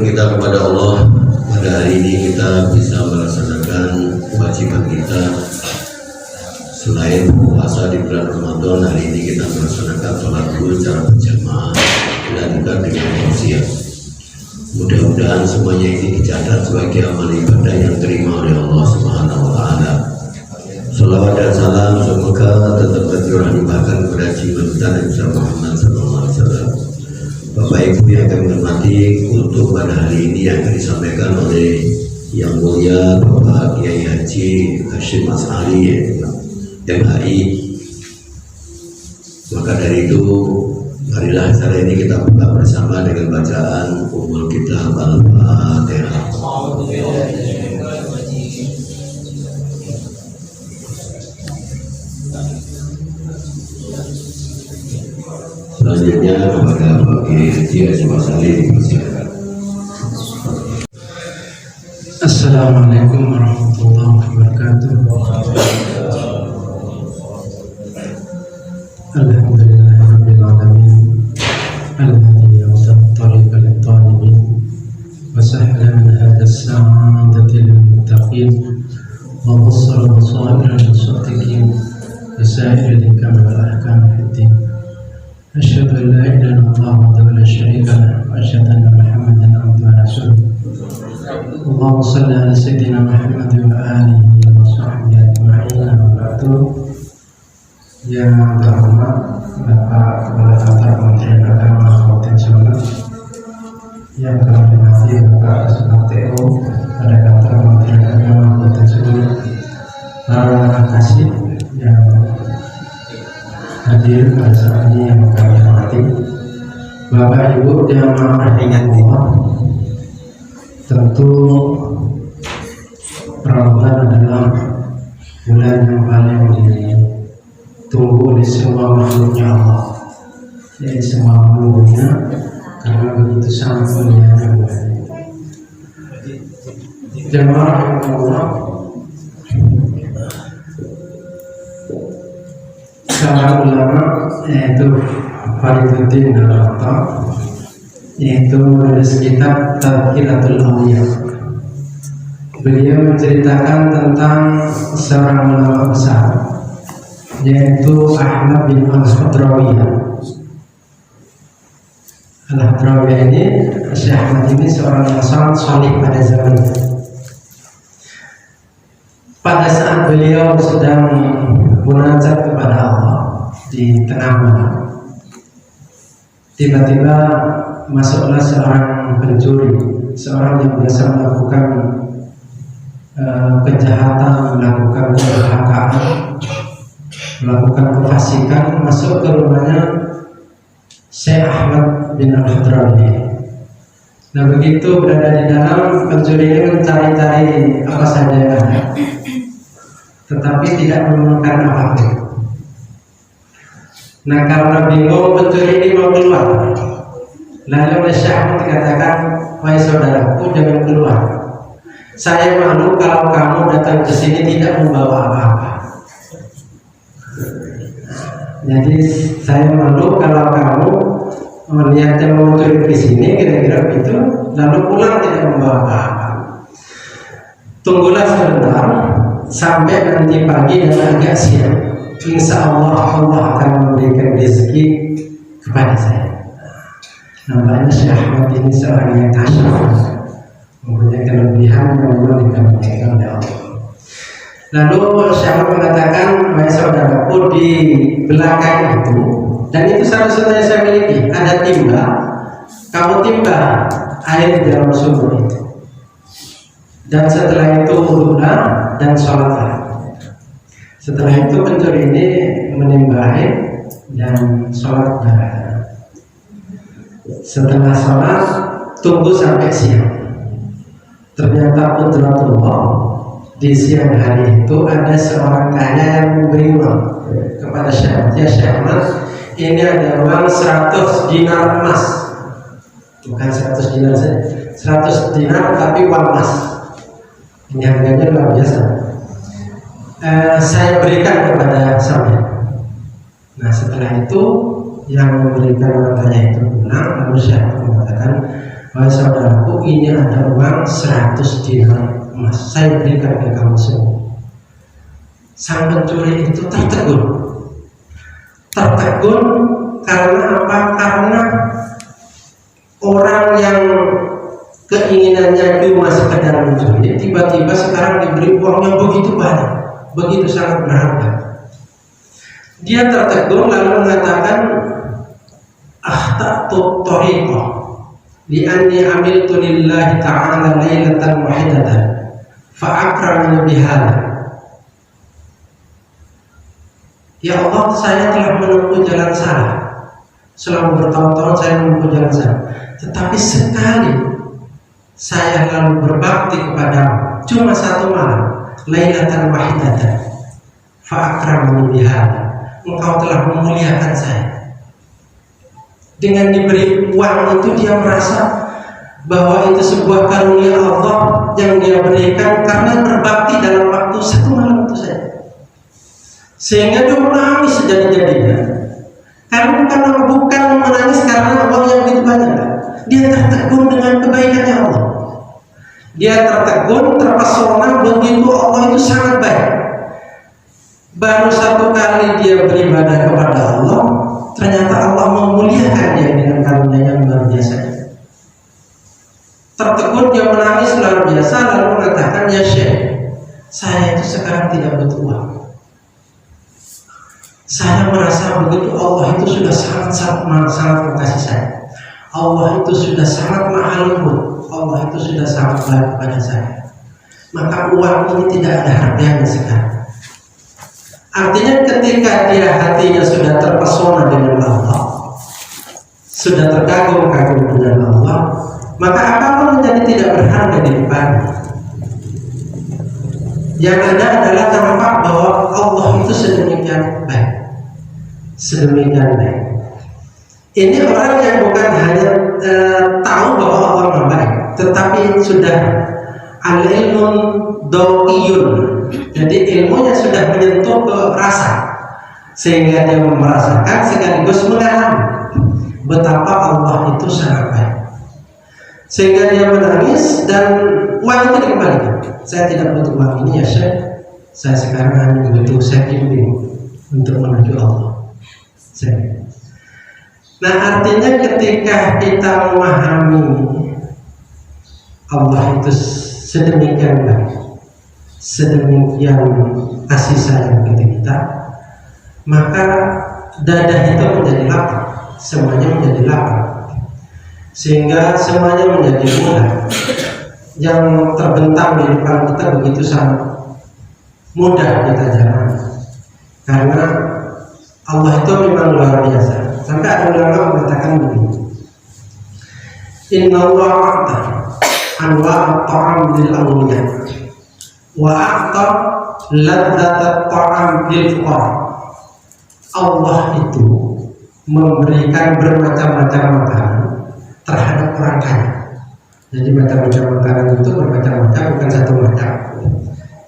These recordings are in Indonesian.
kita kepada Allah, pada hari ini kita bisa melaksanakan kewajiban kita. Selain puasa di bulan Ramadan, hari ini kita melaksanakan sholat zuhur secara berjamaah dan juga dengan tausiah. Mudah-mudahan semuanya ini dicatat sebagai amal ibadah yang terima oleh Allah Subhanahu wa Ta'ala. Salawat dan salam semoga tetap tercurah limpahkan kepada jiwa kita Nabi Muhammad SAW. Bapak Ibu yang kami hormati, untuk pada hari ini yang akan disampaikan oleh Yang Mulia Bapak Kiai Haji Hashim Asy'ari MHI. Maka dari itu, marilah acara ini kita buka bersama dengan bacaan Ummul Kitab Al-Fatihah. Selanjutnya kepada Pak Kiai Haji Hashim Asy'ari dipersilakan. Assalamualaikum warahmatullahi wabarakatuh. Alhamdulillahirabbil alamin alladzi yawsat tariqa lit-talibin wa sahhala min hadha as-sa'adati lil-muttaqin wa bassara basaira lis-sadiqin bi sa'iri al-hikam wal ahkam fid-din. Asyhadu an la ilaha illallah wahdahu la syarika lahu wa asyhadu anna Muhammadan abduhu wa rasuluh. Allahumma shalli ala sayyidina Muhammad wa alihi wa sahbihi ajma'in. Wa ba'du. Yang terhormat Bapak Kepala Kantor Kementerian Agama Kabupaten Sumeneb, yang kami hormati Bapak SPTO pada Kantor Kementerian Agama Kabupaten Sumeneb, para kasih yang hadir pada saat ini yang kami hormati, Bapak Ibu jamaah Allah. Tentu Ramadan adalah bulan yang paling ditunggu oleh semua makhluknya Allah, yaitu semua makhluknya, karena begitu sangat mulianya bulan ini. Jemaah Allah, seorang ulama yaitu Fariduddin Al-Ratta, yaitu menulis kitab Tazkiratul Awliya. Beliau menceritakan tentang seorang ulama besar, yaitu Ahmad bin Al-Hadrawiyah. Al-Hadrawiyah ini, Syekh Ahmad ini seorang yang sangat salih pada zamannya. Pada saat beliau sedang munajat kepada Allah di tengah malam, tiba-tiba masuklah seorang pencuri, seorang yang biasa melakukan kejahatan, melakukan kedurhakaan, melakukan kefasikan, masuk ke rumahnya Syekh Ahmad bin Al-Hadrawiyah. Nah, begitu berada di dalam, pencuri ini mencari-cari apa saja yang ada, tetapi tidak menemukan apapun. Nah, karena bingung, pencuri ini mau keluar. Lalu Syekh Ahmad dikatakan, wahai saudaraku, jangan keluar. Saya malu kalau kamu datang ke sini tidak membawa apa-apa. Jadi saya malu kalau kamu niatnya mau mencuri di sini, kira-kira begitu, lalu pulang tidak membawa apa-apa. Tunggulah sebentar sampai nanti pagi dan agak siang. Insya Allah Allah akan memberikan rezeki kepada saya. Nampaknya Syekh Ahmad ini seorang yang kasyaf, mempunyai kelebihan yang memang dikaruniakan oleh Allah. Lalu Syekh Ahmad mengatakan, wahai saudaraku, di belakang itu, dan itu satu-satunya saya miliki, ada timba. Kamu timba air di dalam sumur itu, dan setelah itu wudulah dan sholatlah. Setelah itu pencuri ini menimba air dan sholat berjamaah. Setelah sholat, tunggu sampai siang. Ternyata qudratullah, di siang hari itu ada seorang kaya yang memberi uang kepada Syekh. Ya Syekh Ahmad, ini ada uang 100 dinar emas. Bukan 100 dinar saja, 100 dinar tapi uang emas. Ini harganya luar biasa. Saya berikan kepada sampean. Nah, setelah itu yang memberikan hartanya itu pulang, lalu Syekh mengatakan, wahai saudaraku, ini ada uang 100 dinar emas, saya berikan ke kamu semua. Sang pencuri itu tertegun karena apa? Karena orang yang keinginannya cuma sekedar mencuri, tiba-tiba sekarang diberi uang yang begitu banyak, begitu sangat berharga. Dia tertegun lalu mengatakan, akhta'tu thariqah li'anni amiltu lillahi ta'ala lailatan wahidatan fa'akramani bihadha. Ya Allah, saya telah menempuh jalan salah. Selama bertahun-tahun saya menempuh jalan salah, tetapi sekali saya lalu berbakti kepadamu, cuma satu malam, lailatan wahidatan fa'akramani bihadha, engkau telah memuliakan saya. Dengan diberi uang itu dia merasa bahwa itu sebuah karunia Allah yang dia berikan karena berbakti dalam waktu satu malam itu saja. Sehingga dia menangis sejadi-jadinya. Karena bukan menangis karena uang yang begitu banyak. Dia tertegun dengan kebaikannya Allah. Dia tertegun, terpesona begitu Allah itu sangat baik. Baru satu kali dia beribadah kepada Allah, ternyata Allah memuliakan dia dengan karunia yang luar biasa. Tertegun, dia menangis luar biasa, lalu mengatakan, ya Syekh, saya itu sekarang tidak butuh uang. Saya merasa begitu Allah itu sudah sangat mengasihi saya. Allah itu sudah sangat maha lembut. Allah itu sudah sangat baik kepada saya. Maka uang ini tidak ada harganya sekarang. Artinya ketika dia hatinya sudah terpesona dengan Allah, sudah terkagum-kagum dengan Allah, maka apapun menjadi tidak berharga di depannya. Yang ada adalah tampak bahwa Allah itu sedemikian baik, sedemikian baik. Ini orang yang bukan hanya tahu bahwa Allah baik, tetapi sudah al-ilmun dawiyun. Jadi ilmunya sudah menyentuh ke rasa, sehingga dia merasakan sekaligus mengalami betapa Allah itu sangat baik. Sehingga dia menangis dan uang itu dikembalikan. Saya tidak butuh uang ini ya Syekh, saya sekarang hanya butuh bimbing untuk menuju Allah. Nah, artinya ketika kita memahami Allah itu sedemikian baik, sedemikian kasih sayang kepada kita, maka dada itu menjadi lapang, semuanya menjadi lapang, sehingga semuanya menjadi mudah. Yang terbentang di depan kita begitu sangat mudah kita jalani, karena Allah itu memang luar biasa. Sampai ada ulama mengatakan begini, Inna Allah a'ta anwa' at-ta'am lil awliya wa a'ta ladzat at-ta'am lil fuqara. Allah itu memberikan bermacam-macam makanan terhadap orang kaya. Jadi macam-macam makanan itu bermacam-macam, bukan satu macam.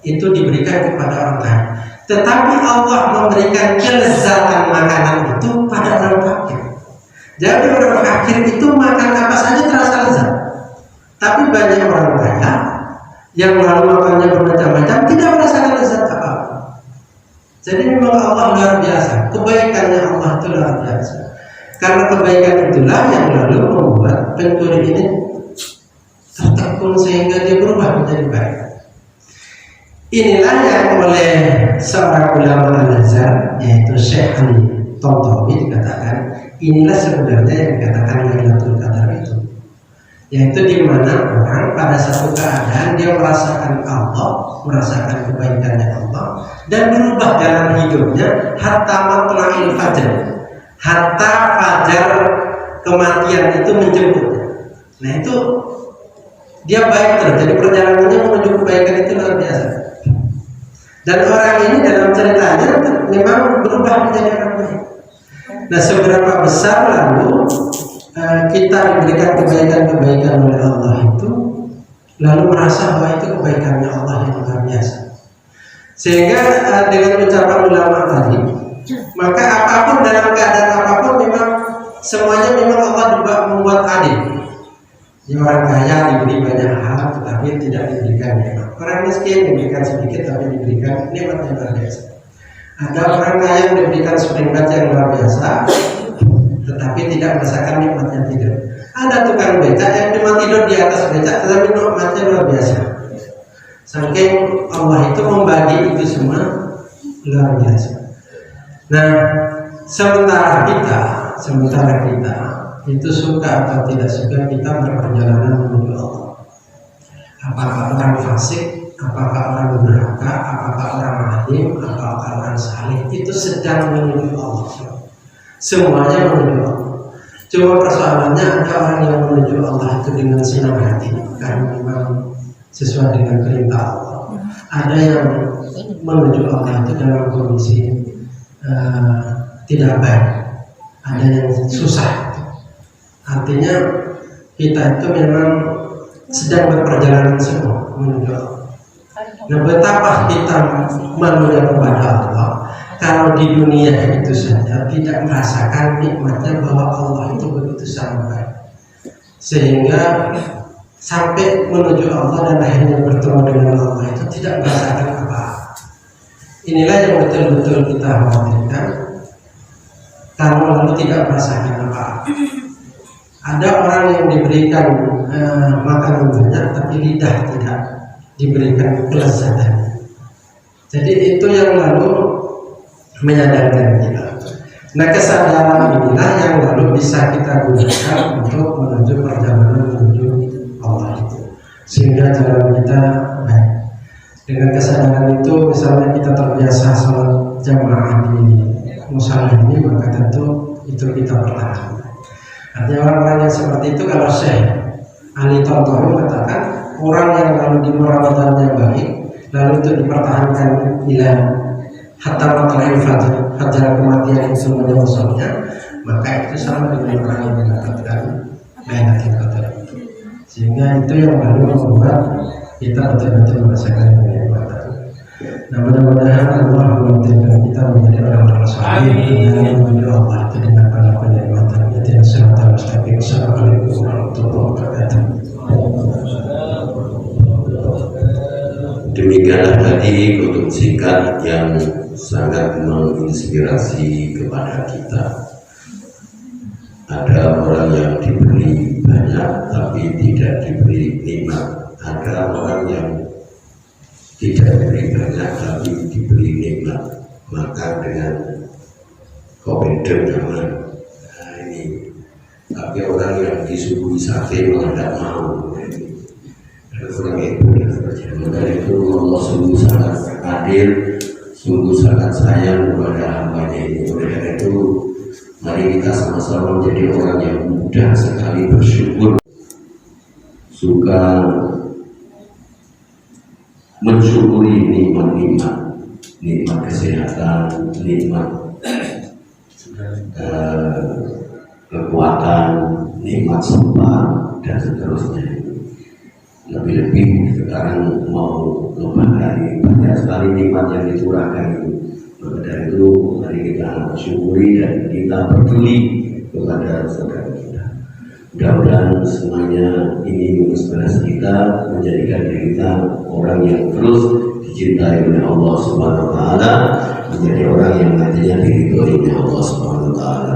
Itu diberikan kepada orang kaya. Tetapi Allah memberikan kelezatan makanan itu pada orang fakir. Jadi orang fakir itu makan apa saja terasa lezat. Tapi banyak orang kaya yang lalu makannya bermacam-macam tidak merasakan lezat apa-apa. Jadi memang Allah luar biasa. Kebaikannya Allah itu luar biasa. Karena kebaikan itulah yang lalu membuat pencuri ini tertekun sehingga dia berubah menjadi baik. Inilah yang oleh seorang ulama Al-Azhar, yaitu Syekh Ali Tontowi, dikatakan inilah sebenarnya yang dikatakan Lailatul Qadar itu, yaitu di mana orang pada satu keadaan dia merasakan Allah, merasakan kebaikannya Allah, dan berubah jalan hidupnya hatta matla'il fajr, hatta fajar kematian itu menjemputnya. Nah itu dia baik terus, jadi perjalanannya menuju kebaikan itu luar biasa. Dan orang ini dalam ceritanya memang berubah menjadi orang baik. Nah, seberapa besar lalu kita diberikan kebaikan-kebaikan oleh Allah itu, lalu merasa bahwa itu kebaikannya Allah yang luar biasa. Sehingga dengan ucapan ulama tadi, maka apapun dalam keadaan apapun memang semuanya memang Allah juga membuat adil. Ya, orang kaya diberi banyak hal tetapi tidak diberikan nikmat. Orang miskin diberikan sedikit tapi diberikan nikmat yang luar biasa. Ada orang kaya yang diberikan sepeningkat yang luar biasa tetapi tidak merasakan nikmatnya tidur. Ada tukang becak yang cuma tidur di atas becak tetapi nikmatnya luar biasa. Saking Allah itu membagi itu semua luar biasa. Nah, sementara kita itu suka atau tidak suka kita berperjalanan menuju Allah. Apakah orang fasik, apakah orang durhaka, apakah orang alim, apakah orang saleh, itu sedang menuju Allah. Semuanya menuju Allah. Cuma persoalannya ada orang yang menuju Allah itu dengan senang hati karena memang sesuai dengan perintah Allah. Ada yang menuju Allah itu dalam kondisi tidak baik. Ada yang susah. Artinya kita itu memang sedang berperjalanan semua menuju Allah. Nah, betapa kita menuju kepada Allah kalau di dunia itu saja tidak merasakan nikmatnya bahwa Allah itu begitu sangat baik, sehingga sampai menuju Allah dan akhirnya bertemu dengan Allah itu tidak merasakan apa. Inilah yang betul-betul kita khawatirkan kalau lalu tidak merasakan apa. Ada orang yang diberikan makanan banyak tapi lidah tidak diberikan kelezatan. Jadi itu yang lalu menyadarkan kita. Nah, kesadaran inilah yang lalu bisa kita gunakan untuk menuju perjalanan menuju Allah itu, sehingga jalan kita baik. Dengan kesadaran itu, misalnya kita terbiasa sholat jamaah di musola ini, maka tentu itu kita pertahankan. Artinya orang-orang yang seperti itu, kalau Syekh Ali Tontowi katakan orang yang lalu di Ramadannya baik, lalu itu dipertahankan bila hatta matla'il fajr, fajar kematian itu semuanya musuhnya, maka itu sama dengan orang yang mendapatkan Lailatul Qadar itu. Sehingga itu yang lalu membuat kita betul-betul merasakan kenikmatan. Nah, mudah-mudahan Allah menjadikan kita menjadi orang-orang saleh dan menuju Allah itu dengan banyak kenikmatan. Itu siratal mustaqim. Assalamualaikum warahmatullahi wabarakatuh. Demikianlah tadi kutub singkat yang sangat menginspirasi kepada kita. Ada orang yang diberi banyak tapi tidak diberi nikmat. Ada orang yang tidak diberi banyak tapi diberi nikmat. Maka dengan komentar nyaman. Nah, ini. Tapi orang yang disuguhi sate malah tidak mau. Orang itu, maka itu Allah sungguh sangat adil, sungguh sangat sayang kepada hambanya ini. Oleh karena itu, mari kita sama-sama menjadi orang yang mudah sekali bersyukur, suka mensyukuri nikmat kesehatan, nikmat kekuatan, nikmat sempat dan seterusnya. Lebih-lebih sekarang mau lebaran, banyak sekali nikmat yang dicurahkan itu. Maka dari itu mari kita syukuri dan kita peduli kepada saudara kita. Mudah-mudahan semuanya ini menginspirasi kita, menjadikan diri kita orang yang terus dicintai oleh Allah Subhanahu wa taala, menjadi orang yang nantinya diridhoi oleh Allah Subhanahu wa taala.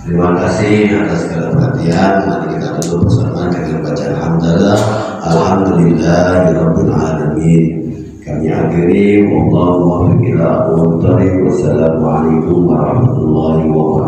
Terima kasih atas segala perhatian. Mari kita tutup bersama dengan bacaan hamdalah. Alhamdulillahirabbil alamin. Kami akhiri wallahu muwaffiq ila aqwamit thoriq. Wassalamualaikum warahmatullahi wabarakatuh.